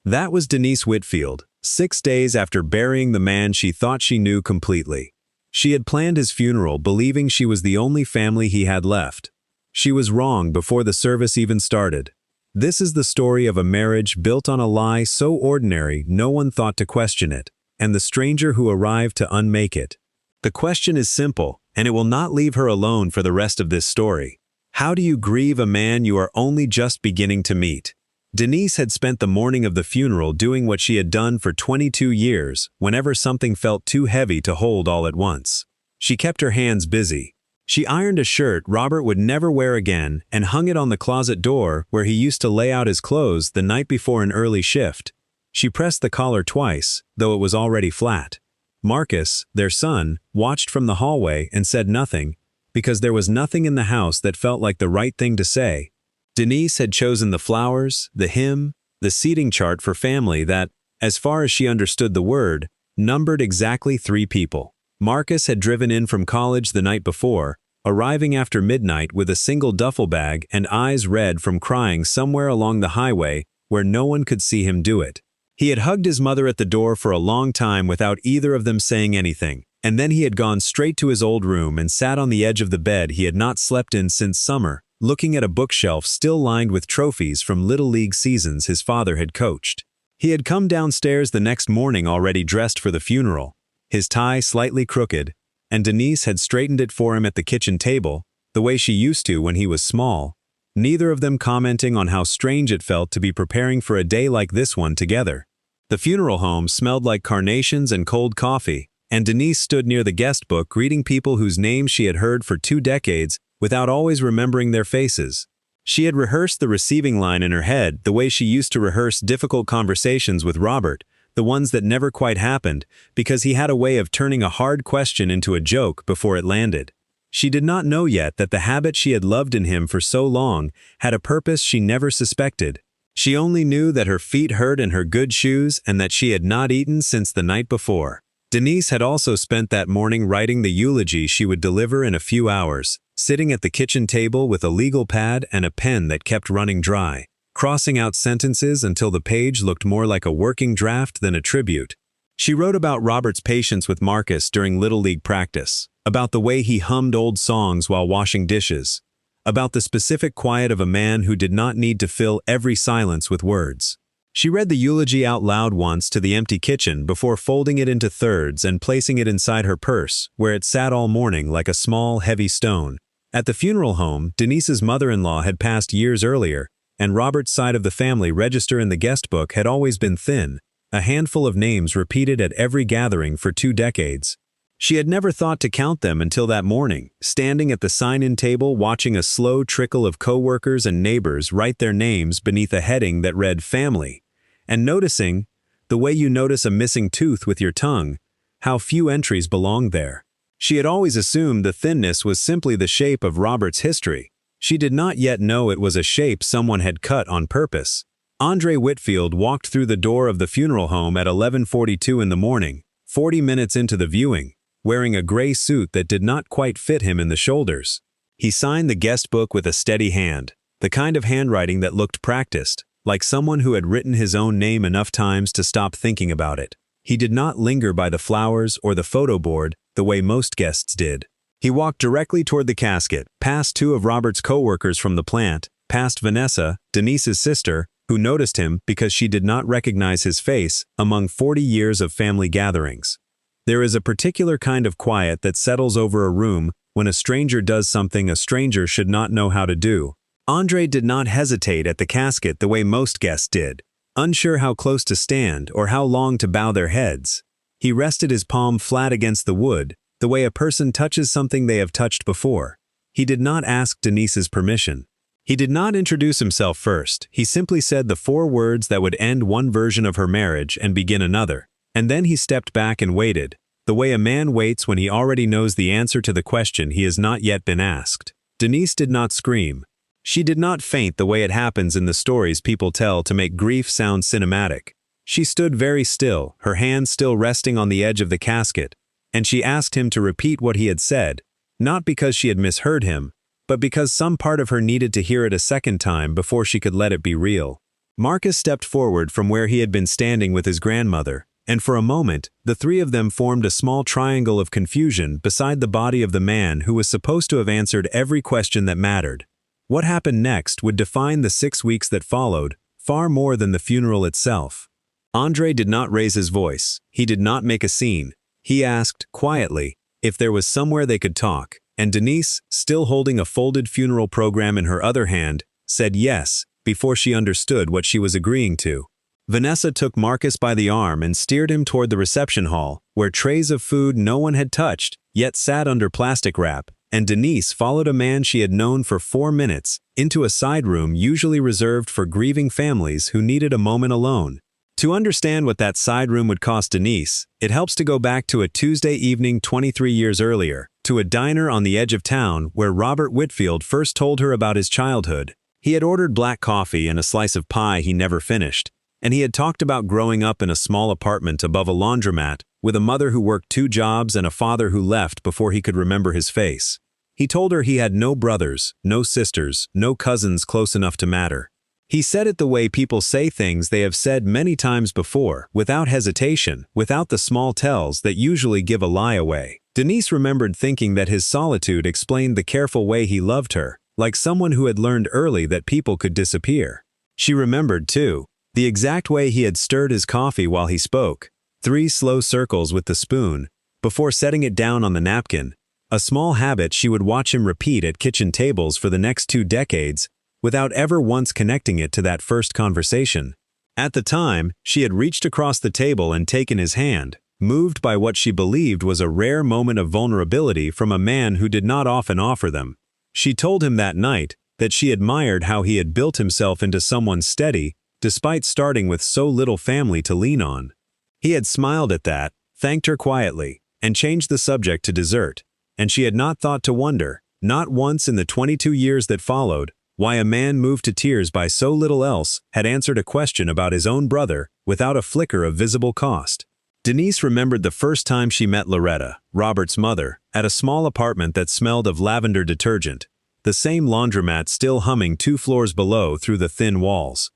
That was Denise Whitfield, 6 days after burying the man she thought she knew completely. She had planned his funeral believing she was the only family he had left. She was wrong before the service even started. This is the story of a marriage built on a lie so ordinary no one thought to question it, and the stranger who arrived to unmake it. The question is simple, and it will not leave her alone for the rest of this story. How do you grieve a man you are only just beginning to meet? Denise had spent the morning of the funeral doing what she had done for 22 years whenever something felt too heavy to hold all at once. She kept her hands busy. She ironed a shirt Robert would never wear again and hung it on the closet door where he used to lay out his clothes the night before an early shift. She pressed the collar twice, though it was already flat. Marcus, their son, watched from the hallway and said nothing, because there was nothing in the house that felt like the right thing to say. Denise had chosen the flowers, the hymn, the seating chart for family that, as far as she understood the word, numbered exactly 3 people. Marcus had driven in from college the night before, arriving after midnight with a single duffel bag and eyes red from crying somewhere along the highway where no one could see him do it. He had hugged his mother at the door for a long time without either of them saying anything, and then he had gone straight to his old room and sat on the edge of the bed he had not slept in since summer, looking at a bookshelf still lined with trophies from Little League seasons his father had coached. He had come downstairs the next morning already dressed for the funeral, his tie slightly crooked, and Denise had straightened it for him at the kitchen table, the way she used to when he was small, neither of them commenting on how strange it felt to be preparing for a day like this one together. The funeral home smelled like carnations and cold coffee, and Denise stood near the guest book greeting people whose names she had heard for 2 decades without always remembering their faces. She had rehearsed the receiving line in her head the way she used to rehearse difficult conversations with Robert, the ones that never quite happened, because he had a way of turning a hard question into a joke before it landed. She did not know yet that the habit she had loved in him for so long had a purpose she never suspected. She only knew that her feet hurt in her good shoes and that she had not eaten since the night before. Denise had also spent that morning writing the eulogy she would deliver in a few hours, sitting at the kitchen table with a legal pad and a pen that kept running dry, crossing out sentences until the page looked more like a working draft than a tribute. She wrote about Robert's patience with Marcus during Little League practice, about the way he hummed old songs while washing dishes, about the specific quiet of a man who did not need to fill every silence with words. She read the eulogy out loud once to the empty kitchen before folding it into thirds and placing it inside her purse, where it sat all morning like a small, heavy stone. At the funeral home, Denise's mother-in-law had passed years earlier, and Robert's side of the family register in the guest book had always been thin, a handful of names repeated at every gathering for 2 decades. She had never thought to count them until that morning, standing at the sign-in table watching a slow trickle of coworkers and neighbors write their names beneath a heading that read family, and noticing, the way you notice a missing tooth with your tongue, how few entries belonged there. She had always assumed the thinness was simply the shape of Robert's history. She did not yet know it was a shape someone had cut on purpose. Andre Whitfield walked through the door of the funeral home at 11:42 in the morning, 40 minutes into the viewing, wearing a gray suit that did not quite fit him in the shoulders. He signed the guest book with a steady hand, the kind of handwriting that looked practiced, like someone who had written his own name enough times to stop thinking about it. He did not linger by the flowers or the photo board the way most guests did. He walked directly toward the casket, past 2 of Robert's co-workers from the plant, past Vanessa, Denise's sister, who noticed him because she did not recognize his face among 40 years of family gatherings. There is a particular kind of quiet that settles over a room when a stranger does something a stranger should not know how to do. Andre did not hesitate at the casket the way most guests did, unsure how close to stand or how long to bow their heads. He rested his palm flat against the wood, the way a person touches something they have touched before. He did not ask Denise's permission. He did not introduce himself first. He simply said the 4 words that would end one version of her marriage and begin another. And then he stepped back and waited, the way a man waits when he already knows the answer to the question he has not yet been asked. Denise did not scream. She did not faint the way it happens in the stories people tell to make grief sound cinematic. She stood very still, her hands still resting on the edge of the casket, and she asked him to repeat what he had said, not because she had misheard him, but because some part of her needed to hear it a second time before she could let it be real. Marcus stepped forward from where he had been standing with his grandmother, and for a moment, the three of them formed a small triangle of confusion beside the body of the man who was supposed to have answered every question that mattered. What happened next would define the 6 weeks that followed, far more than the funeral itself. Andre did not raise his voice. He did not make a scene. He asked, quietly, if there was somewhere they could talk, and Denise, still holding a folded funeral program in her other hand, said yes, before she understood what she was agreeing to. Vanessa took Marcus by the arm and steered him toward the reception hall, where trays of food no one had touched, yet sat under plastic wrap, and Denise followed a man she had known for 4 minutes into a side room usually reserved for grieving families who needed a moment alone. To understand what that side room would cost Denise, it helps to go back to a Tuesday evening 23 years earlier, to a diner on the edge of town where Robert Whitfield first told her about his childhood. He had ordered black coffee and a slice of pie he never finished, and he had talked about growing up in a small apartment above a laundromat with a mother who worked 2 jobs and a father who left before he could remember his face. He told her he had no brothers, no sisters, no cousins close enough to matter. He said it the way people say things they have said many times before, without hesitation, without the small tells that usually give a lie away. Denise remembered thinking that his solitude explained the careful way he loved her, like someone who had learned early that people could disappear. She remembered, too, the exact way he had stirred his coffee while he spoke, 3 slow circles with the spoon, before setting it down on the napkin, a small habit she would watch him repeat at kitchen tables for the next 2 decades, without ever once connecting it to that first conversation. At the time, she had reached across the table and taken his hand, moved by what she believed was a rare moment of vulnerability from a man who did not often offer them. She told him that night that she admired how he had built himself into someone steady, despite starting with so little family to lean on. He had smiled at that, thanked her quietly, and changed the subject to dessert, and she had not thought to wonder, not once in the 22 years that followed, why a man moved to tears by so little else had answered a question about his own brother without a flicker of visible cost. Denise remembered the first time she met Loretta, Robert's mother, at a small apartment that smelled of lavender detergent, the same laundromat still humming 2 floors below through the thin walls.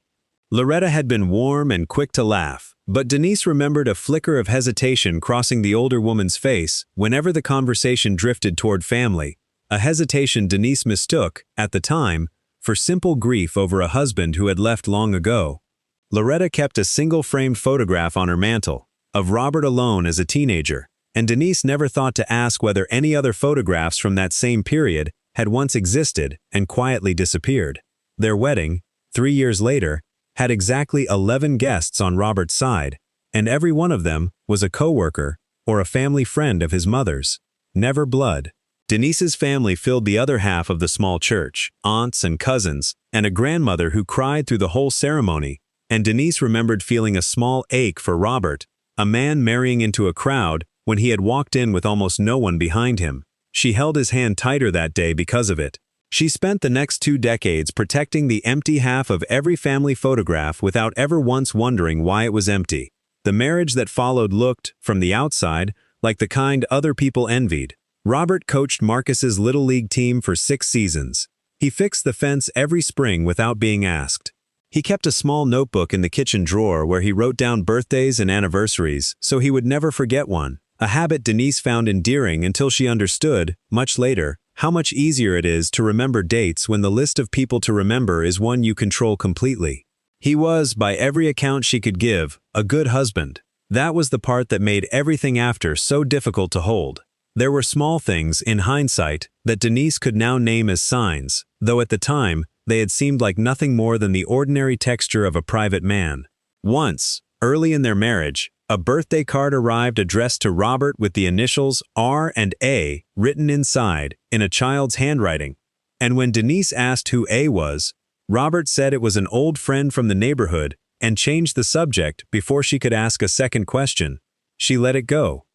Loretta had been warm and quick to laugh, but Denise remembered a flicker of hesitation crossing the older woman's face whenever the conversation drifted toward family, a hesitation Denise mistook, at the time, for simple grief over a husband who had left long ago. Loretta kept a single-framed photograph on her mantel, of Robert alone as a teenager, and Denise never thought to ask whether any other photographs from that same period had once existed and quietly disappeared. Their wedding, 3 years later, had exactly 11 guests on Robert's side, and every one of them was a coworker or a family friend of his mother's. Never blood. Denise's family filled the other half of the small church, aunts and cousins, and a grandmother who cried through the whole ceremony, and Denise remembered feeling a small ache for Robert, a man marrying into a crowd when he had walked in with almost no one behind him. She held his hand tighter that day because of it. She spent the next 2 decades protecting the empty half of every family photograph without ever once wondering why it was empty. The marriage that followed looked, from the outside, like the kind other people envied. Robert coached Marcus's Little League team for 6 seasons. He fixed the fence every spring without being asked. He kept a small notebook in the kitchen drawer where he wrote down birthdays and anniversaries so he would never forget one, a habit Denise found endearing until she understood, much later, how much easier it is to remember dates when the list of people to remember is one you control completely. He was, by every account she could give, a good husband. That was the part that made everything after so difficult to hold. There were small things, in hindsight, that Denise could now name as signs, though at the time, they had seemed like nothing more than the ordinary texture of a private man. Once, early in their marriage, a birthday card arrived addressed to Robert with the initials R and A written inside, in a child's handwriting. And when Denise asked who A was, Robert said it was an old friend from the neighborhood and changed the subject before she could ask a second question. She let it go.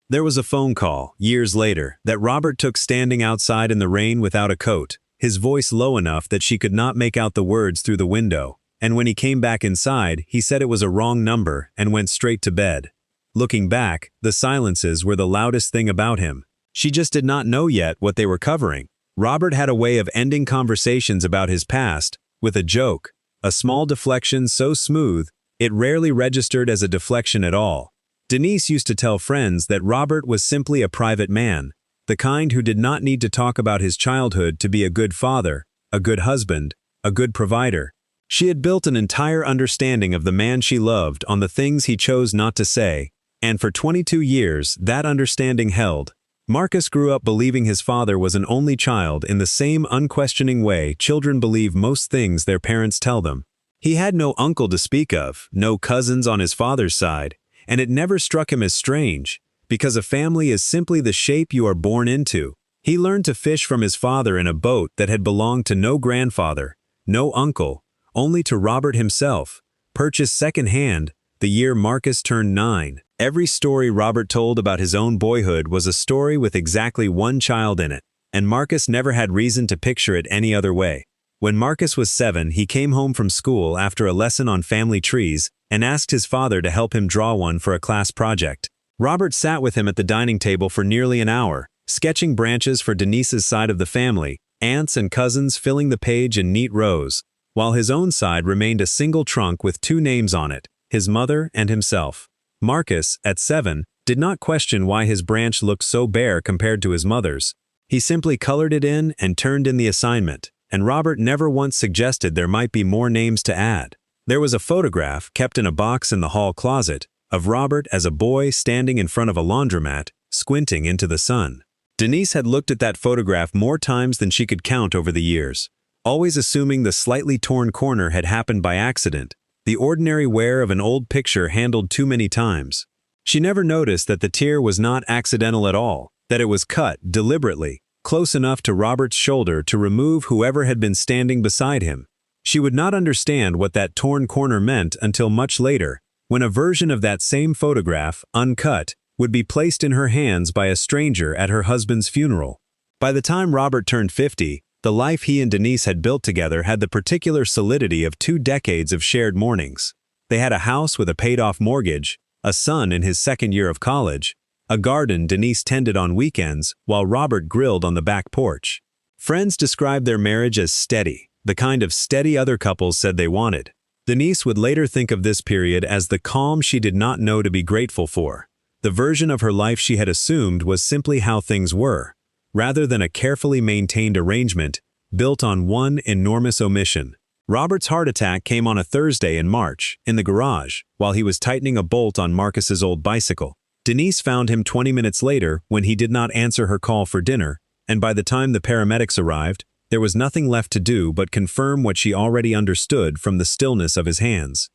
There was a phone call, years later, that Robert took standing outside in the rain without a coat, his voice low enough that she could not make out the words through the window, and when he came back inside, he said it was a wrong number and went straight to bed. Looking back, the silences were the loudest thing about him. She just did not know yet what they were covering. Robert had a way of ending conversations about his past with a joke, a small deflection so smooth, it rarely registered as a deflection at all. Denise used to tell friends that Robert was simply a private man, the kind who did not need to talk about his childhood to be a good father, a good husband, a good provider. She had built an entire understanding of the man she loved on the things he chose not to say, and for 22 years that understanding held. Marcus grew up believing his father was an only child in the same unquestioning way children believe most things their parents tell them. He had no uncle to speak of, no cousins on his father's side, and it never struck him as strange, because a family is simply the shape you are born into. He learned to fish from his father in a boat that had belonged to no grandfather, no uncle, only to Robert himself, purchased second-hand the year Marcus turned 9. Every story Robert told about his own boyhood was a story with exactly one child in it, and Marcus never had reason to picture it any other way. When Marcus was 7, he came home from school after a lesson on family trees and asked his father to help him draw one for a class project. Robert sat with him at the dining table for nearly an hour, sketching branches for Denise's side of the family, aunts and cousins filling the page in neat rows, while his own side remained a single trunk with 2 names on it, his mother and himself. Marcus, at 7, did not question why his branch looked so bare compared to his mother's. He simply colored it in and turned in the assignment, and Robert never once suggested there might be more names to add. There was a photograph, kept in a box in the hall closet, of Robert as a boy standing in front of a laundromat, squinting into the sun. Denise had looked at that photograph more times than she could count over the years, always assuming the slightly torn corner had happened by accident, the ordinary wear of an old picture handled too many times. She never noticed that the tear was not accidental at all, that it was cut, deliberately, close enough to Robert's shoulder to remove whoever had been standing beside him. She would not understand what that torn corner meant until much later, when a version of that same photograph, uncut, would be placed in her hands by a stranger at her husband's funeral. By the time Robert turned 50, the life he and Denise had built together had the particular solidity of 2 decades of shared mornings. They had a house with a paid-off mortgage, a son in his 2nd year of college, a garden Denise tended on weekends while Robert grilled on the back porch. Friends described their marriage as steady, the kind of steady other couples said they wanted. Denise would later think of this period as the calm she did not know to be grateful for. The version of her life she had assumed was simply how things were, rather than a carefully maintained arrangement built on one enormous omission. Robert's heart attack came on a Thursday in March, in the garage, while he was tightening a bolt on Marcus's old bicycle. Denise found him 20 minutes later when he did not answer her call for dinner, and by the time the paramedics arrived, there was nothing left to do but confirm what she already understood from the stillness of his hands.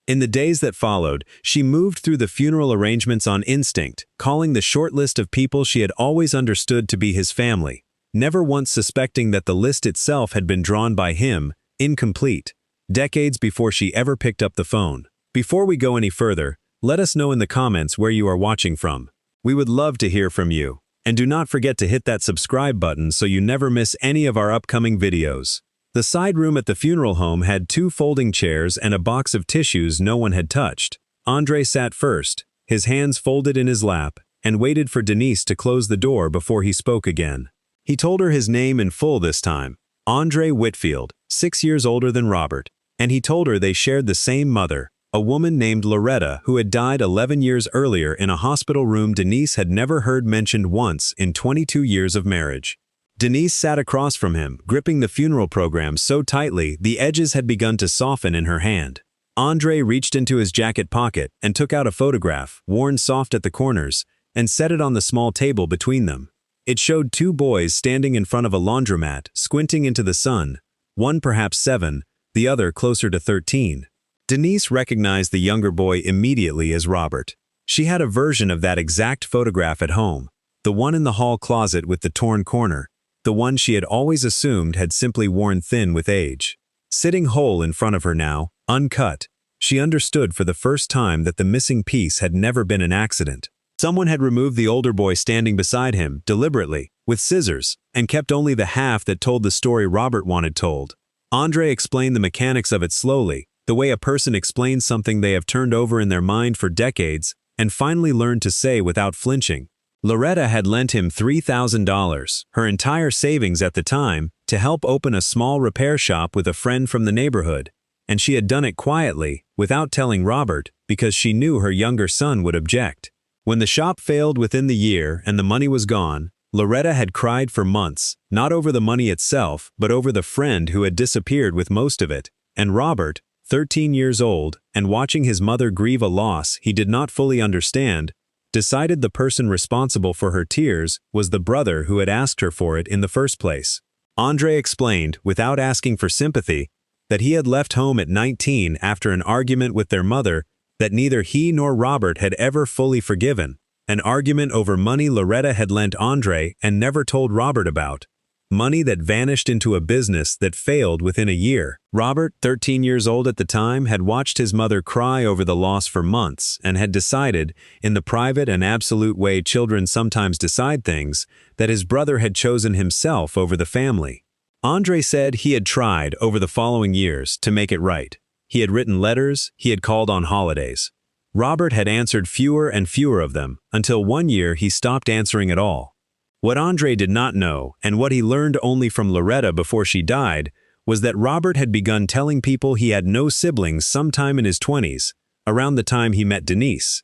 In the days that followed, she moved through the funeral arrangements on instinct, calling the short list of people she had always understood to be his family, never once suspecting that the list itself had been drawn by him, incomplete, decades before she ever picked up the phone. Before we go any further, let us know in the comments where you are watching from. We would love to hear from you. And do not forget to hit that subscribe button so you never miss any of our upcoming videos. The side room at the funeral home had 2 folding chairs and a box of tissues no one had touched. Andre sat first, his hands folded in his lap, and waited for Denise to close the door before he spoke again. He told her his name in full this time, Andre Whitfield, 6 years older than Robert, and he told her they shared the same mother, a woman named Loretta who had died 11 years earlier in a hospital room Denise had never heard mentioned once in 22 years of marriage. Denise sat across from him, gripping the funeral program so tightly the edges had begun to soften in her hand. Andre reached into his jacket pocket and took out a photograph, worn soft at the corners, and set it on the small table between them. It showed 2 boys standing in front of a laundromat, squinting into the sun, one perhaps 7, the other closer to 13. Denise recognized the younger boy immediately as Robert. She had a version of that exact photograph at home, the one in the hall closet with the torn corner, the one she had always assumed had simply worn thin with age. Sitting whole in front of her now, uncut, she understood for the first time that the missing piece had never been an accident. Someone had removed the older boy standing beside him, deliberately, with scissors, and kept only the half that told the story Robert wanted told. Andre explained the mechanics of it slowly, the way a person explains something they have turned over in their mind for decades and finally learned to say without flinching. Loretta had lent him $3,000, her entire savings at the time, to help open a small repair shop with a friend from the neighborhood. and she had done it quietly, without telling Robert, because she knew her younger son would object. When the shop failed within the year and the money was gone, Loretta had cried for months, not over the money itself, but over the friend who had disappeared with most of it, and Robert, 13 years old, and watching his mother grieve a loss he did not fully understand, decided the person responsible for her tears was the brother who had asked her for it in the first place. Andre explained, without asking for sympathy, that he had left home at 19 after an argument with their mother that neither he nor Robert had ever fully forgiven, an argument over money Loretta had lent Andre and never told Robert about. Money that vanished into a business that failed within a year. Robert, 13 years old at the time, had watched his mother cry over the loss for months and had decided, in the private and absolute way children sometimes decide things, that his brother had chosen himself over the family. Andre said he had tried, over the following years, to make it right. He had written letters, he had called on holidays. Robert had answered fewer and fewer of them, until one year he stopped answering at all. What Andre did not know, and what he learned only from Loretta before she died, was that Robert had begun telling people he had no siblings sometime in his 20s, around the time he met Denise.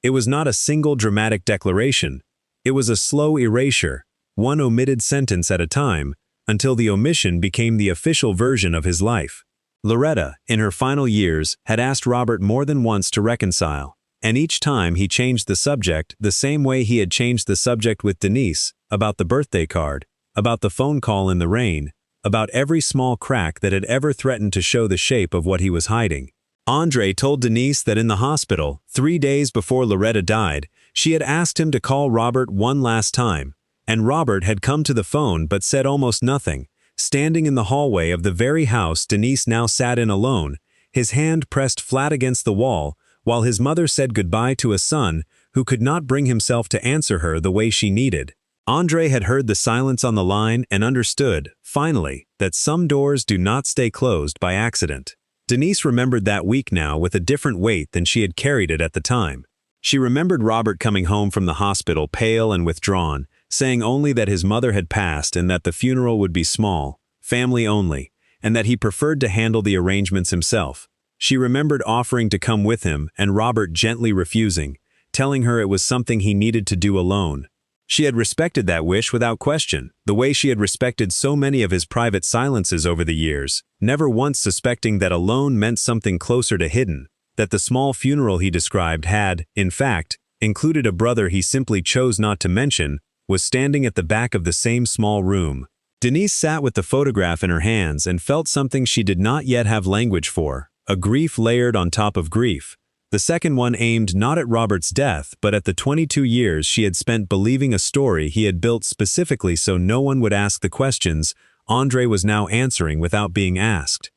It was not a single dramatic declaration. It was a slow erasure, one omitted sentence at a time, until the omission became the official version of his life. Loretta, in her final years, had asked Robert more than once to reconcile, and each time he changed the subject the same way he had changed the subject with Denise, about the birthday card, about the phone call in the rain, about every small crack that had ever threatened to show the shape of what he was hiding. Andre told Denise that in the hospital, 3 days before Loretta died, she had asked him to call Robert one last time, and Robert had come to the phone but said almost nothing, standing in the hallway of the very house Denise now sat in alone, his hand pressed flat against the wall, while his mother said goodbye to a son who could not bring himself to answer her the way she needed. Andre had heard the silence on the line and understood, finally, that some doors do not stay closed by accident. Denise remembered that week now with a different weight than she had carried it at the time. She remembered Robert coming home from the hospital pale and withdrawn, saying only that his mother had passed and that the funeral would be small, family only, and that he preferred to handle the arrangements himself. She remembered offering to come with him and Robert gently refusing, telling her it was something he needed to do alone. She had respected that wish without question, the way she had respected so many of his private silences over the years, never once suspecting that alone meant something closer to hidden, that the small funeral he described had, in fact, included a brother he simply chose not to mention, was standing at the back of the same small room. Denise sat with the photograph in her hands and felt something she did not yet have language for, a grief layered on top of grief. The second one aimed not at Robert's death, but at the 22 years she had spent believing a story he had built specifically so no one would ask the questions Andre was now answering without being asked.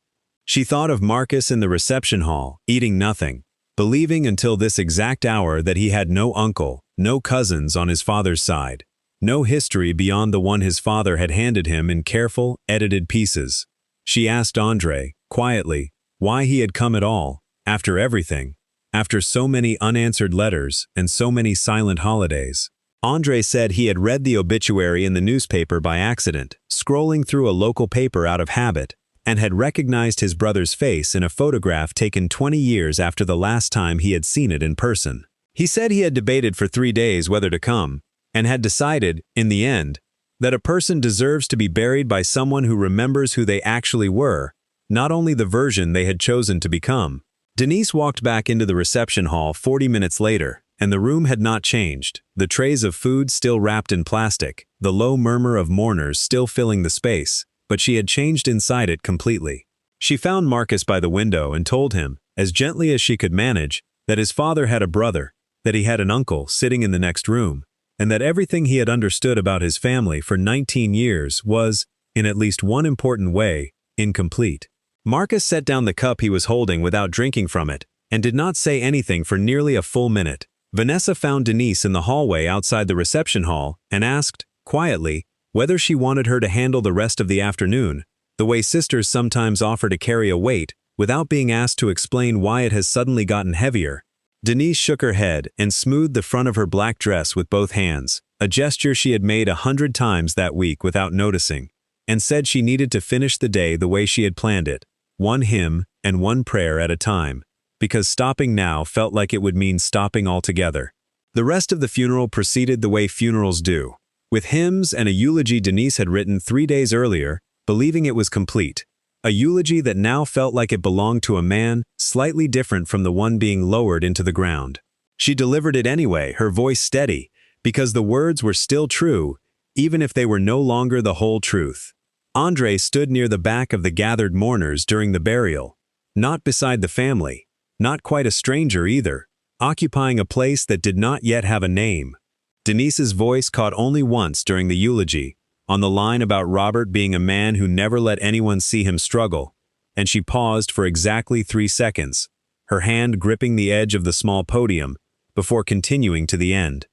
She thought of Marcus in the reception hall, eating nothing, believing until this exact hour that he had no uncle, no cousins on his father's side, no history beyond the one his father had handed him in careful, edited pieces. She asked Andre, quietly, why he had come at all, after everything. After so many unanswered letters and so many silent holidays. Andre said he had read the obituary in the newspaper by accident, scrolling through a local paper out of habit, and had recognized his brother's face in a photograph taken 20 years after the last time he had seen it in person. He said he had debated for 3 days whether to come, and had decided, in the end, that a person deserves to be buried by someone who remembers who they actually were, not only the version they had chosen to become. Denise walked back into the reception hall 40 minutes later, and the room had not changed, the trays of food still wrapped in plastic, the low murmur of mourners still filling the space, but she had changed inside it completely. She found Marcus by the window and told him, as gently as she could manage, that his father had a brother, that he had an uncle sitting in the next room, and that everything he had understood about his family for 19 years was, in at least one important way, incomplete. Marcus set down the cup he was holding without drinking from it, and did not say anything for nearly a full minute. Vanessa found Denise in the hallway outside the reception hall and asked, quietly, whether she wanted her to handle the rest of the afternoon, the way sisters sometimes offer to carry a weight, without being asked to explain why it has suddenly gotten heavier. Denise shook her head and smoothed the front of her black dress with both hands, a gesture she had made 100 times that week without noticing, and said she needed to finish the day the way she had planned it. One hymn, and one prayer at a time, because stopping now felt like it would mean stopping altogether. The rest of the funeral proceeded the way funerals do, with hymns and a eulogy Denise had written 3 days earlier, believing it was complete. A eulogy that now felt like it belonged to a man slightly different from the one being lowered into the ground. She delivered it anyway, her voice steady, because the words were still true, even if they were no longer the whole truth. Andre stood near the back of the gathered mourners during the burial, not beside the family, not quite a stranger either, occupying a place that did not yet have a name. Denise's voice caught only once during the eulogy, on the line about Robert being a man who never let anyone see him struggle, and she paused for exactly 3 seconds, her hand gripping the edge of the small podium, before continuing to the end.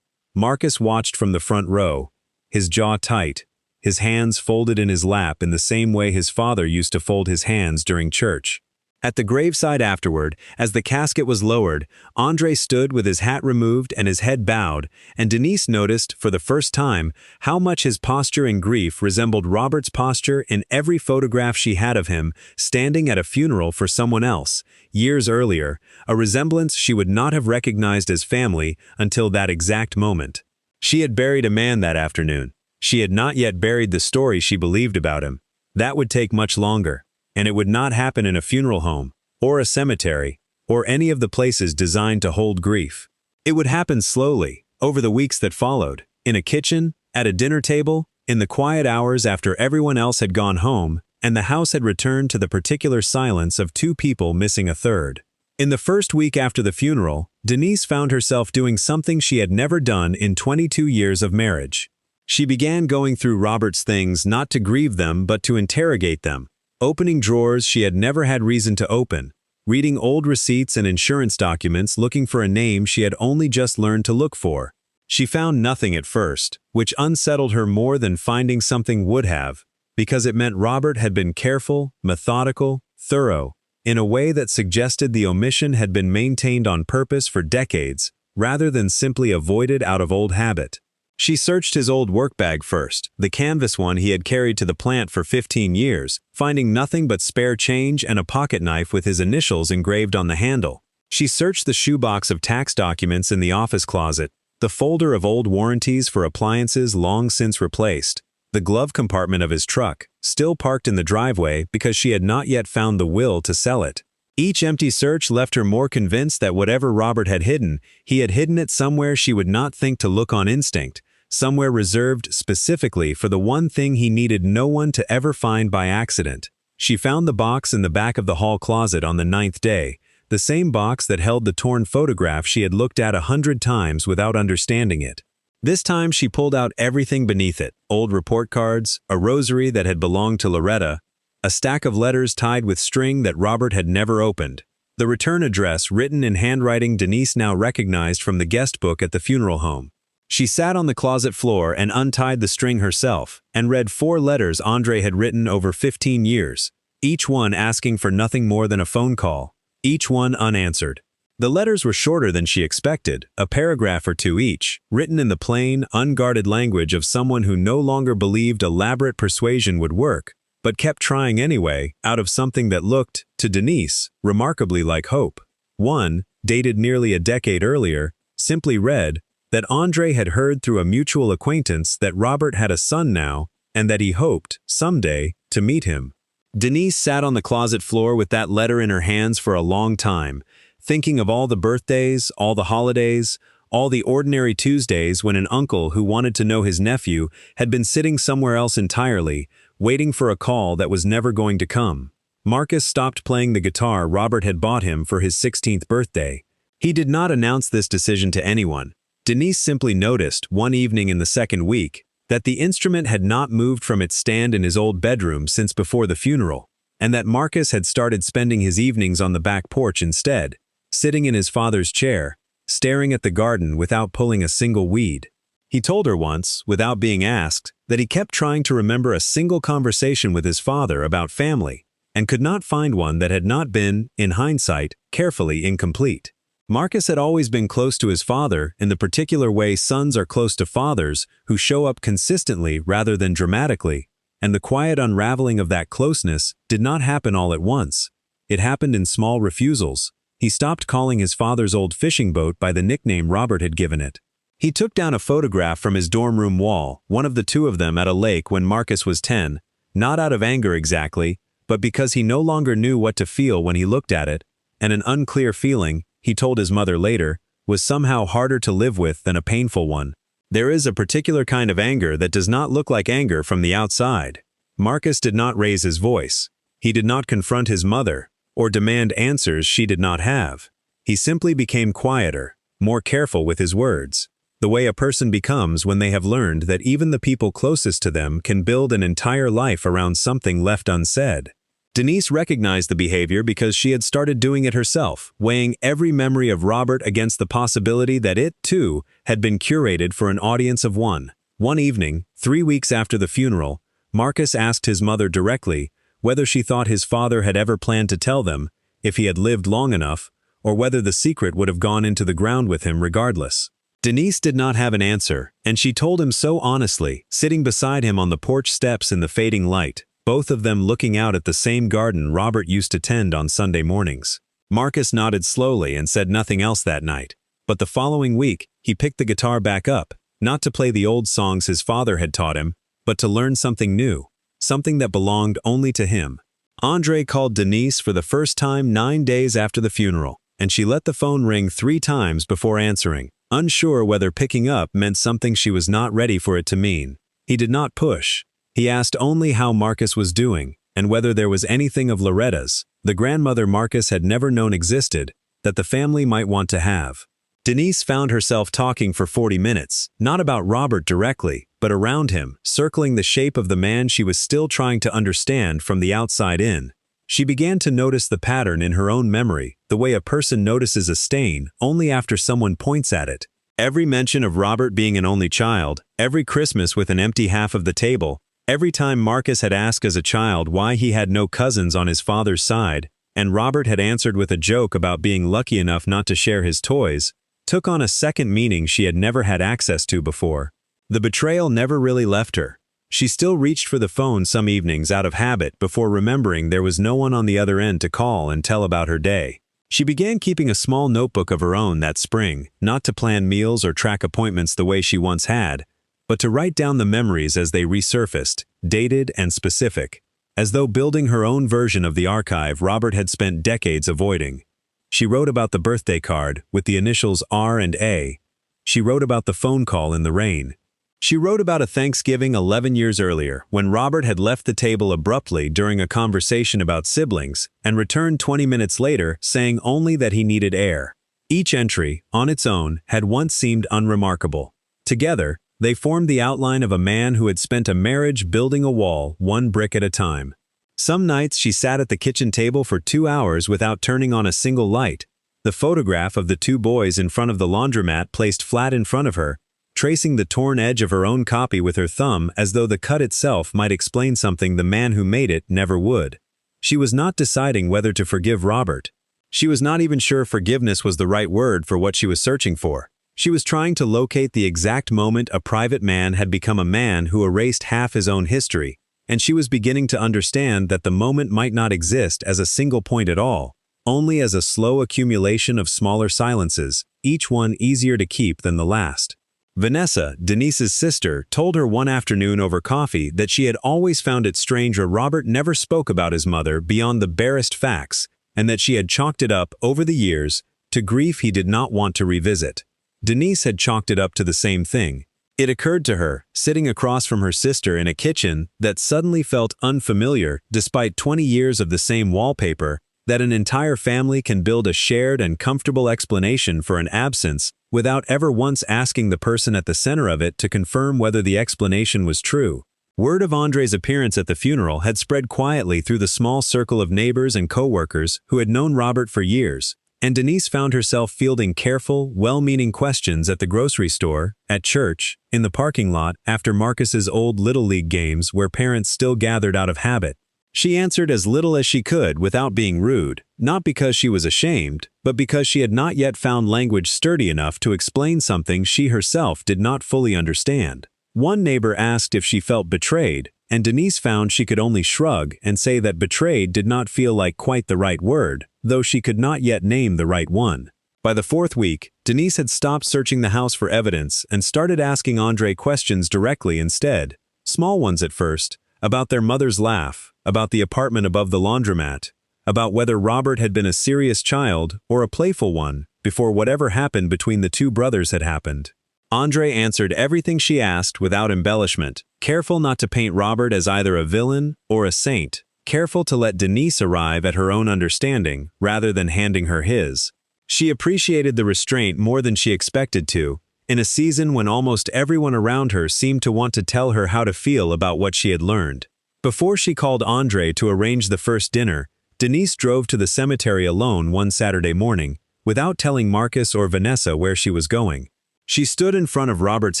Marcus watched from the front row, his jaw tight, his hands folded in his lap in the same way his father used to fold his hands during church. At the graveside afterward, as the casket was lowered, Andre stood with his hat removed and his head bowed, and Denise noticed, for the first time, how much his posture in grief resembled Robert's posture in every photograph she had of him standing at a funeral for someone else, years earlier, a resemblance she would not have recognized as family until that exact moment. She had buried a man that afternoon. She had not yet buried the story she believed about him. That would take much longer. And it would not happen in a funeral home, or a cemetery, or any of the places designed to hold grief. It would happen slowly, over the weeks that followed, in a kitchen, at a dinner table, in the quiet hours after everyone else had gone home, and the house had returned to the particular silence of 2 people missing a third. In the first week after the funeral, Denise found herself doing something she had never done in 22 years of marriage. She began going through Robert's things not to grieve them but to interrogate them. Opening drawers she had never had reason to open, reading old receipts and insurance documents looking for a name she had only just learned to look for. She found nothing at first, which unsettled her more than finding something would have, because it meant Robert had been careful, methodical, thorough, in a way that suggested the omission had been maintained on purpose for decades, rather than simply avoided out of old habit. She searched his old work bag first, the canvas one he had carried to the plant for 15 years, finding nothing but spare change and a pocket knife with his initials engraved on the handle. She searched the shoebox of tax documents in the office closet, the folder of old warranties for appliances long since replaced, the glove compartment of his truck, still parked in the driveway because she had not yet found the will to sell it. Each empty search left her more convinced that whatever Robert had hidden, he had hidden it somewhere she would not think to look on instinct, somewhere reserved specifically for the one thing he needed no one to ever find by accident. She found the box in the back of the hall closet on the 9th day, the same box that held the torn photograph she had looked at 100 times without understanding it. This time she pulled out everything beneath it, old report cards, a rosary that had belonged to Loretta, a stack of letters tied with string that Robert had never opened, the return address written in handwriting Denise now recognized from the guest book at the funeral home. She sat on the closet floor and untied the string herself, and read 4 letters Andre had written over 15 years, each one asking for nothing more than a phone call, each one unanswered. The letters were shorter than she expected, a paragraph or 2 each, written in the plain, unguarded language of someone who no longer believed elaborate persuasion would work, but kept trying anyway, out of something that looked, to Denise, remarkably like hope. One, dated nearly a decade earlier, simply read, that Andre had heard through a mutual acquaintance that Robert had a son now, and that he hoped, someday, to meet him. Denise sat on the closet floor with that letter in her hands for a long time, thinking of all the birthdays, all the holidays, all the ordinary Tuesdays when an uncle who wanted to know his nephew had been sitting somewhere else entirely, waiting for a call that was never going to come. Marcus stopped playing the guitar Robert had bought him for his 16th birthday. He did not announce this decision to anyone. Denise simply noticed, one evening in the 2nd week, that the instrument had not moved from its stand in his old bedroom since before the funeral, and that Marcus had started spending his evenings on the back porch instead, sitting in his father's chair, staring at the garden without pulling a single weed. He told her once, without being asked, that he kept trying to remember a single conversation with his father about family, and could not find one that had not been, in hindsight, carefully incomplete. Marcus had always been close to his father in the particular way sons are close to fathers who show up consistently rather than dramatically, and the quiet unraveling of that closeness did not happen all at once. It happened in small refusals. He stopped calling his father's old fishing boat by the nickname Robert had given it. He took down a photograph from his dorm room wall, one of the two of them at a lake when Marcus was 10, not out of anger exactly, but because he no longer knew what to feel when he looked at it, and an unclear feeling, he told his mother later, was somehow harder to live with than a painful one. There is a particular kind of anger that does not look like anger from the outside. Marcus did not raise his voice. He did not confront his mother, or demand answers she did not have. He simply became quieter, more careful with his words, the way a person becomes when they have learned that even the people closest to them can build an entire life around something left unsaid. Denise recognized the behavior because she had started doing it herself, weighing every memory of Robert against the possibility that it, too, had been curated for an audience of one. One evening, 3 weeks after the funeral, Marcus asked his mother directly whether she thought his father had ever planned to tell them, if he had lived long enough, or whether the secret would have gone into the ground with him regardless. Denise did not have an answer, and she told him so honestly, sitting beside him on the porch steps in the fading light, both of them looking out at the same garden Robert used to tend on Sunday mornings. Marcus nodded slowly and said nothing else that night, but the following week, he picked the guitar back up, not to play the old songs his father had taught him, but to learn something new, something that belonged only to him. Andre called Denise for the first time 9 days after the funeral, and she let the phone ring 3 times before answering, unsure whether picking up meant something she was not ready for it to mean. He did not push. He asked only how Marcus was doing, and whether there was anything of Loretta's, the grandmother Marcus had never known existed, that the family might want to have. Denise found herself talking for 40 minutes, not about Robert directly, but around him, circling the shape of the man she was still trying to understand from the outside in. She began to notice the pattern in her own memory, the way a person notices a stain only after someone points at it. Every mention of Robert being an only child, every Christmas with an empty half of the table, every time Marcus had asked as a child why he had no cousins on his father's side, and Robert had answered with a joke about being lucky enough not to share his toys, took on a second meaning she had never had access to before. The betrayal never really left her. She still reached for the phone some evenings out of habit before remembering there was no one on the other end to call and tell about her day. She began keeping a small notebook of her own that spring, not to plan meals or track appointments the way she once had, but to write down the memories as they resurfaced, dated and specific, as though building her own version of the archive Robert had spent decades avoiding. She wrote about the birthday card with the initials R and A. She wrote about the phone call in the rain. She wrote about a Thanksgiving 11 years earlier when Robert had left the table abruptly during a conversation about siblings and returned 20 minutes later saying only that he needed air. Each entry, on its own, had once seemed unremarkable. Together, they formed the outline of a man who had spent a marriage building a wall, one brick at a time. Some nights she sat at the kitchen table for 2 hours without turning on a single light, the photograph of the 2 boys in front of the laundromat placed flat in front of her, tracing the torn edge of her own copy with her thumb as though the cut itself might explain something the man who made it never would. She was not deciding whether to forgive Robert. She was not even sure forgiveness was the right word for what she was searching for. She was trying to locate the exact moment a private man had become a man who erased half his own history, and she was beginning to understand that the moment might not exist as a single point at all, only as a slow accumulation of smaller silences, each one easier to keep than the last. Vanessa, Denise's sister, told her one afternoon over coffee that she had always found it strange Robert never spoke about his mother beyond the barest facts, and that she had chalked it up, over the years, to grief he did not want to revisit. Denise had chalked it up to the same thing. It occurred to her, sitting across from her sister in a kitchen that suddenly felt unfamiliar despite 20 years of the same wallpaper, that an entire family can build a shared and comfortable explanation for an absence without ever once asking the person at the center of it to confirm whether the explanation was true. Word of Andre's appearance at the funeral had spread quietly through the small circle of neighbors and co-workers who had known Robert for years, and Denise found herself fielding careful, well-meaning questions at the grocery store, at church, in the parking lot after Marcus's old Little League games where parents still gathered out of habit. She answered as little as she could without being rude, not because she was ashamed, but because she had not yet found language sturdy enough to explain something she herself did not fully understand. One neighbor asked if she felt betrayed, and Denise found she could only shrug and say that betrayed did not feel like quite the right word, though she could not yet name the right one. By the 4th week, Denise had stopped searching the house for evidence and started asking Andre questions directly instead. Small ones at first, about their mother's laugh, about the apartment above the laundromat, about whether Robert had been a serious child or a playful one before whatever happened between the two brothers had happened. Andre answered everything she asked without embellishment, careful not to paint Robert as either a villain or a saint, careful to let Denise arrive at her own understanding rather than handing her his. She appreciated the restraint more than she expected to, in a season when almost everyone around her seemed to want to tell her how to feel about what she had learned. Before she called Andre to arrange the first dinner, Denise drove to the cemetery alone one Saturday morning, without telling Marcus or Vanessa where she was going. She stood in front of Robert's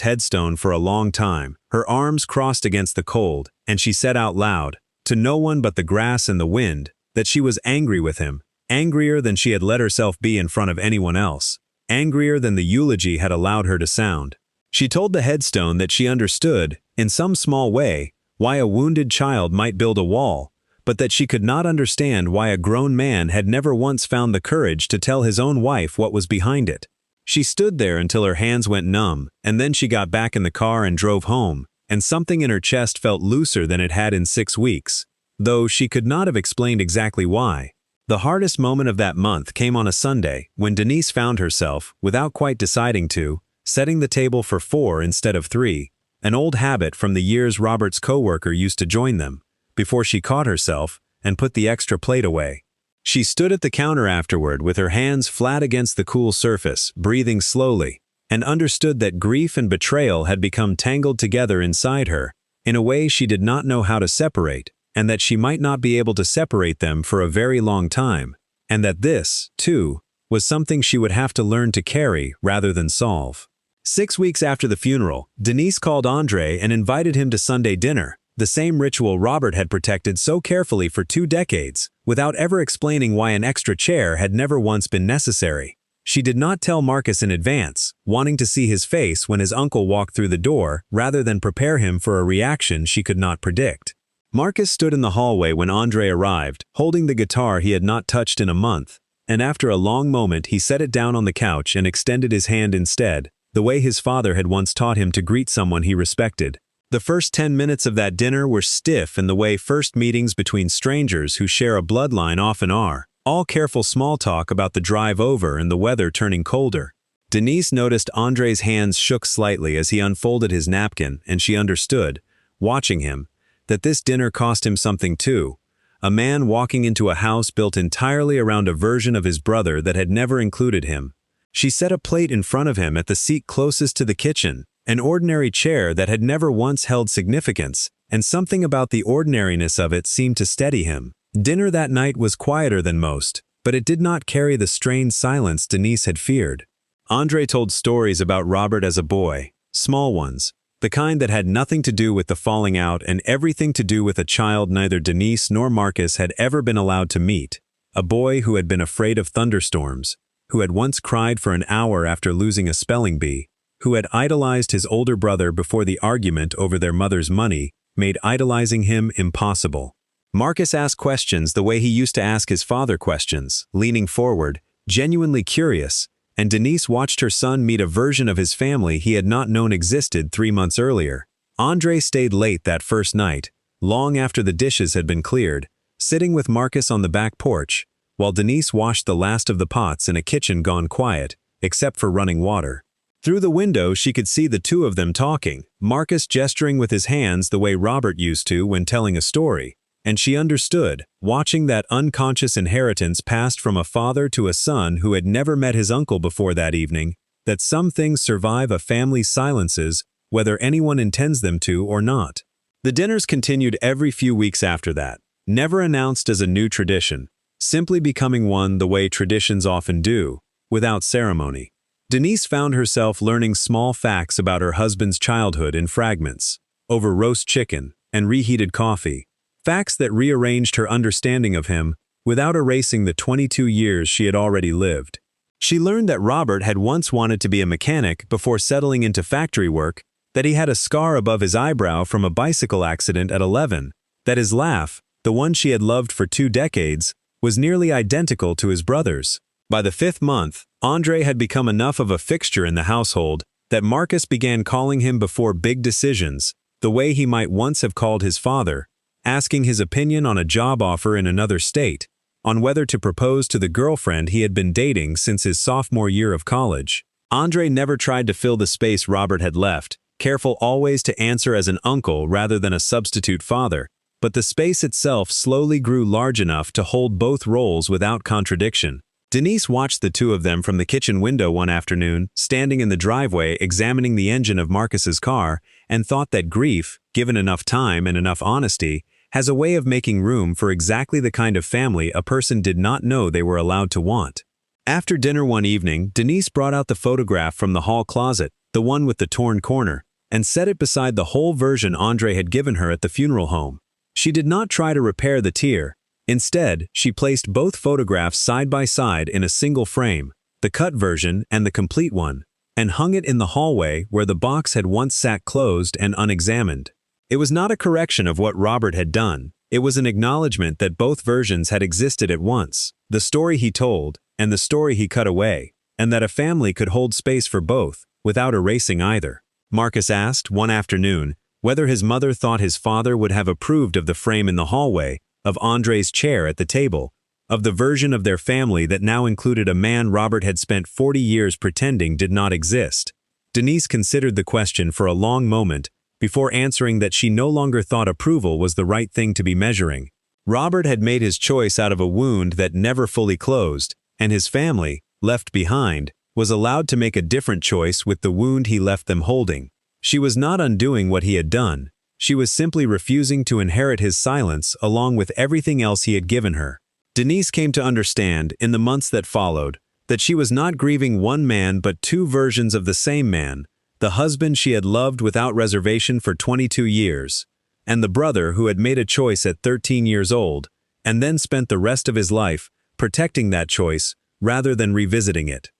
headstone for a long time, her arms crossed against the cold, and she said out loud, to no one but the grass and the wind, that she was angry with him, angrier than she had let herself be in front of anyone else, angrier than the eulogy had allowed her to sound. She told the headstone that she understood, in some small way, why a wounded child might build a wall, but that she could not understand why a grown man had never once found the courage to tell his own wife what was behind it. She stood there until her hands went numb, and then she got back in the car and drove home, and something in her chest felt looser than it had in 6 weeks, though she could not have explained exactly why. The hardest moment of that month came on a Sunday, when Denise found herself, without quite deciding to, setting the table for 4 instead of 3, an old habit from the years Robert's coworker used to join them, before she caught herself and put the extra plate away. She stood at the counter afterward with her hands flat against the cool surface, breathing slowly, and understood that grief and betrayal had become tangled together inside her, in a way she did not know how to separate, and that she might not be able to separate them for a very long time, and that this, too, was something she would have to learn to carry rather than solve. 6 weeks after the funeral, Denise called Andre and invited him to Sunday dinner, the same ritual Robert had protected so carefully for 2 decades, without ever explaining why an extra chair had never once been necessary. She did not tell Marcus in advance, wanting to see his face when his uncle walked through the door rather than prepare him for a reaction she could not predict. Marcus stood in the hallway when Andre arrived, holding the guitar he had not touched in a month, and after a long moment he set it down on the couch and extended his hand instead, the way his father had once taught him to greet someone he respected. The first 10 minutes of that dinner were stiff in the way first meetings between strangers who share a bloodline often are, all careful small talk about the drive over and the weather turning colder. Denise noticed Andre's hands shook slightly as he unfolded his napkin, and she understood, watching him, that this dinner cost him something too. A man walking into a house built entirely around a version of his brother that had never included him. She set a plate in front of him at the seat closest to the kitchen, an ordinary chair that had never once held significance, and something about the ordinariness of it seemed to steady him. Dinner that night was quieter than most, but it did not carry the strained silence Denise had feared. Andre told stories about Robert as a boy, small ones, the kind that had nothing to do with the falling out and everything to do with a child neither Denise nor Marcus had ever been allowed to meet, a boy who had been afraid of thunderstorms, who had once cried for an hour after losing a spelling bee, who had idolized his older brother before the argument over their mother's money made idolizing him impossible. Marcus asked questions the way he used to ask his father questions, leaning forward, genuinely curious, and Denise watched her son meet a version of his family he had not known existed 3 months earlier. Andre stayed late that first night, long after the dishes had been cleared, sitting with Marcus on the back porch, while Denise washed the last of the pots in a kitchen gone quiet, except for running water. Through the window she could see the two of them talking, Marcus gesturing with his hands the way Robert used to when telling a story, and she understood, watching that unconscious inheritance passed from a father to a son who had never met his uncle before that evening, that some things survive a family's silences, whether anyone intends them to or not. The dinners continued every few weeks after that, never announced as a new tradition, simply becoming one the way traditions often do, without ceremony. Denise found herself learning small facts about her husband's childhood in fragments, over roast chicken and reheated coffee, facts that rearranged her understanding of him without erasing the 22 years she had already lived. She learned that Robert had once wanted to be a mechanic before settling into factory work, that he had a scar above his eyebrow from a bicycle accident at 11, that his laugh, the one she had loved for 2 decades, was nearly identical to his brother's. By the 5th month, Andre had become enough of a fixture in the household that Marcus began calling him before big decisions, the way he might once have called his father, asking his opinion on a job offer in another state, on whether to propose to the girlfriend he had been dating since his sophomore year of college. Andre never tried to fill the space Robert had left, careful always to answer as an uncle rather than a substitute father, but the space itself slowly grew large enough to hold both roles without contradiction. Denise watched the two of them from the kitchen window one afternoon, standing in the driveway examining the engine of Marcus's car, and thought that grief, given enough time and enough honesty, has a way of making room for exactly the kind of family a person did not know they were allowed to want. After dinner one evening, Denise brought out the photograph from the hall closet, the one with the torn corner, and set it beside the whole version Andre had given her at the funeral home. She did not try to repair the tear. Instead, she placed both photographs side by side in a single frame, the cut version and the complete one, and hung it in the hallway where the box had once sat closed and unexamined. It was not a correction of what Robert had done. It was an acknowledgement that both versions had existed at once, the story he told and the story he cut away, and that a family could hold space for both, without erasing either. Marcus asked, one afternoon, whether his mother thought his father would have approved of the frame in the hallway, of Andre's chair at the table, of the version of their family that now included a man Robert had spent 40 years pretending did not exist. Denise considered the question for a long moment before answering that she no longer thought approval was the right thing to be measuring. Robert had made his choice out of a wound that never fully closed, and his family, left behind, was allowed to make a different choice with the wound he left them holding. She was not undoing what he had done. She was simply refusing to inherit his silence along with everything else he had given her. Denise came to understand, in the months that followed, that she was not grieving one man but 2 versions of the same man, the husband she had loved without reservation for 22 years, and the brother who had made a choice at 13 years old, and then spent the rest of his life protecting that choice rather than revisiting it.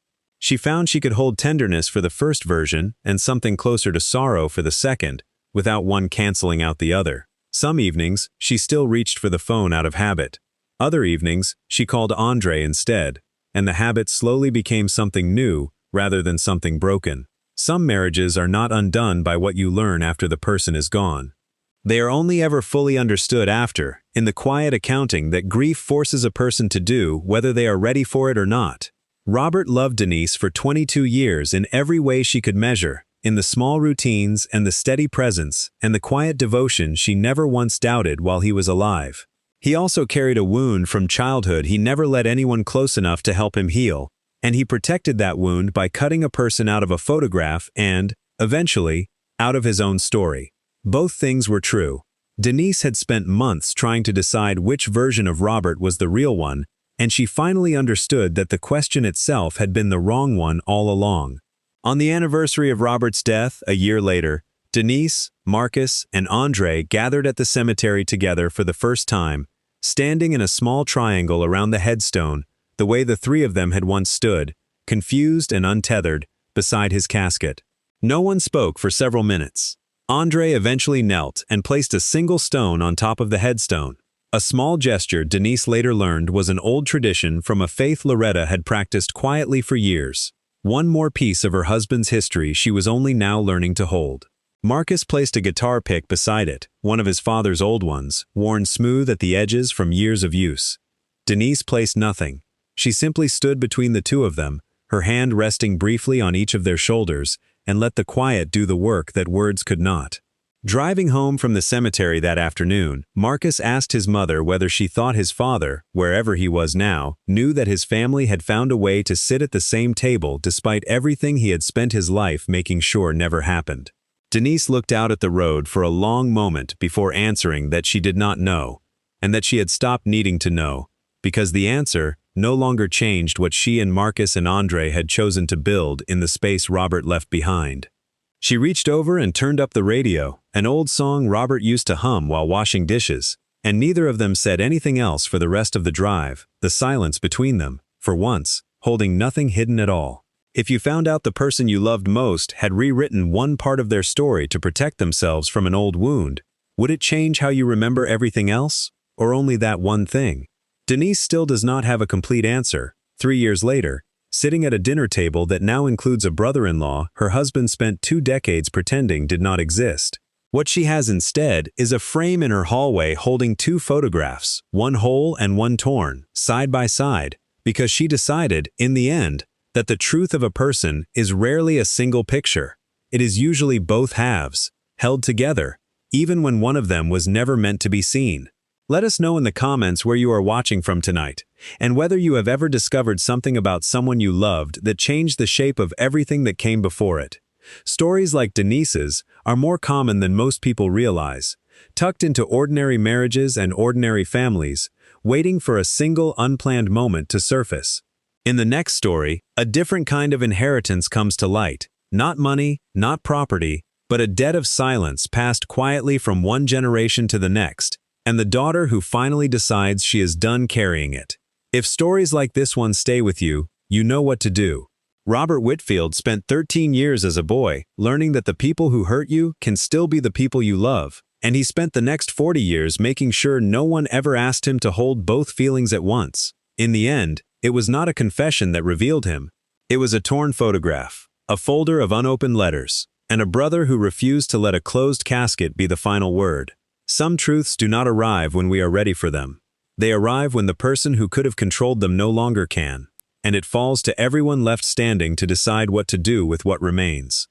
She found she could hold tenderness for the first version and something closer to sorrow for the second, without one canceling out the other. Some evenings, she still reached for the phone out of habit. Other evenings, she called Andre instead, and the habit slowly became something new rather than something broken. Some marriages are not undone by what you learn after the person is gone. They are only ever fully understood after, in the quiet accounting that grief forces a person to do whether they are ready for it or not. Robert loved Denise for 22 years in every way she could measure, in the small routines and the steady presence and the quiet devotion she never once doubted while he was alive. He also carried a wound from childhood he never let anyone close enough to help him heal, and he protected that wound by cutting a person out of a photograph and, eventually, out of his own story. Both things were true. Denise had spent months trying to decide which version of Robert was the real one, and she finally understood that the question itself had been the wrong one all along. On the anniversary of Robert's death, a year later, Denise, Marcus, and Andre gathered at the cemetery together for the first time, standing in a small triangle around the headstone, the way the 3 of them had once stood, confused and untethered, beside his casket. No one spoke for several minutes. Andre eventually knelt and placed a single stone on top of the headstone. A small gesture Denise later learned was an old tradition from a faith Loretta had practiced quietly for years. One more piece of her husband's history she was only now learning to hold. Marcus placed a guitar pick beside it, one of his father's old ones, worn smooth at the edges from years of use. Denise placed nothing. She simply stood between the two of them, her hand resting briefly on each of their shoulders, and let the quiet do the work that words could not. Driving home from the cemetery that afternoon, Marcus asked his mother whether she thought his father, wherever he was now, knew that his family had found a way to sit at the same table despite everything he had spent his life making sure never happened. Denise looked out at the road for a long moment before answering that she did not know, and that she had stopped needing to know, because the answer no longer changed what she and Marcus and Andre had chosen to build in the space Robert left behind. She reached over and turned up the radio, an old song Robert used to hum while washing dishes, and neither of them said anything else for the rest of the drive, the silence between them, for once, holding nothing hidden at all. If you found out the person you loved most had rewritten one part of their story to protect themselves from an old wound, would it change how you remember everything else, or only that one thing? Denise still does not have a complete answer. 3 years later, sitting at a dinner table that now includes a brother-in-law her husband spent 2 decades pretending did not exist. What she has instead is a frame in her hallway holding 2 photographs, one whole and one torn, side by side, because she decided, in the end, that the truth of a person is rarely a single picture. It is usually both halves, held together, even when one of them was never meant to be seen. Let us know in the comments where you are watching from tonight, and whether you have ever discovered something about someone you loved that changed the shape of everything that came before it. Stories like Denise's are more common than most people realize, tucked into ordinary marriages and ordinary families, waiting for a single unplanned moment to surface. In the next story, a different kind of inheritance comes to light. Not money, not property, but a debt of silence passed quietly from one generation to the next, and the daughter who finally decides she is done carrying it. If stories like this one stay with you, you know what to do. Robert Whitfield spent 13 years as a boy, learning that the people who hurt you can still be the people you love, and he spent the next 40 years making sure no one ever asked him to hold both feelings at once. In the end, it was not a confession that revealed him. It was a torn photograph, a folder of unopened letters, and a brother who refused to let a closed casket be the final word. Some truths do not arrive when we are ready for them. They arrive when the person who could have controlled them no longer can, and it falls to everyone left standing to decide what to do with what remains.